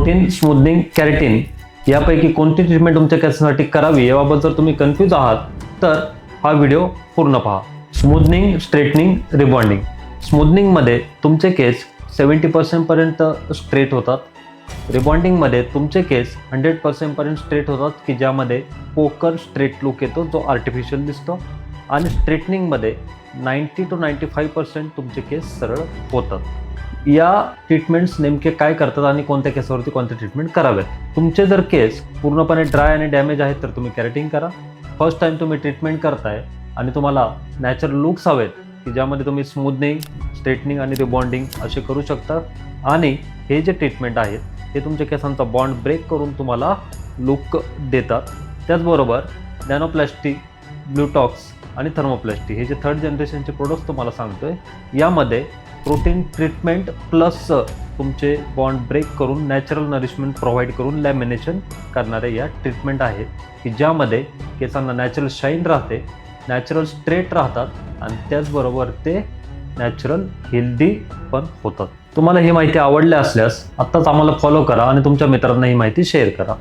Protein, smoothening, कॅरेटिन यापैकी कोणती treatment तुमच्या केसांसाठी करावी याबाबत जर तुम्ही कन्फ्यूज आहात तर हा व्हिडिओ पूर्ण पहा. Smoothening, straightening, rebonding. स्मूथनिंगमध्ये तुमचे केस 70% पर्यंत स्ट्रेट होतात. रिबॉन्डिंगमध्ये तुमचे केस 100% पर्यंत स्ट्रेट होतात की ज्यामध्ये पोकर स्ट्रेट लुक येतो जो आर्टिफिशियल दिसतो. आणि स्ट्रेटनिंगमध्ये 90 to 95% तुमचे केस सरळ होतात. या ट्रीटमेंट्स नेमके काय करतात आणि कोणत्या केसावरती कोणत्या ट्रीटमेंट कराव्यात. तुमचे जर केस पूर्णपणे ड्राय आणि डॅमेज आहेत तर तुम्ही कॅरेटिन करा. फर्स्ट टाइम तुम्ही ट्रीटमेंट करताय आणि तुम्हाला नॅचरल लुक्स हवेत की ज्यामध्ये तुम्ही स्मूथनिंग, स्ट्रेटनिंग आणि रिबॉन्डिंग असे करू शकता. आणि हे जे ट्रीटमेंट आहेत हे तुमच्या केसांचा बॉन्ड ब्रेक करून तुम्हाला लुक देतात. त्याचबरोबर नॅनोप्लास्टी, ब्लूटॉक्स आणि थर्मोप्लास्टी हे जे थर्ड जनरेशनचे प्रोडक्ट्स तुम्हाला सांगतोय यामध्ये प्रोटीन ट्रीटमेंट प्लस तुमचे बॉन्ड ब्रेक करून नॅचरल नरिशमेंट प्रोव्हाइड करून लॅमिनेशन करणारे या ट्रीटमेंट आहेत की ज्यामध्ये केसांना नॅचरल शाईन राहते, नॅचरल स्ट्रेट राहतात आणि त्याचबरोबर ते नॅचरल हेल्दी पण होतात. तुम्हाला ही माहिती आवडली असल्यास आत्ताच आम्हाला फॉलो करा आणि तुमच्या मित्रांना ही माहिती शेअर करा.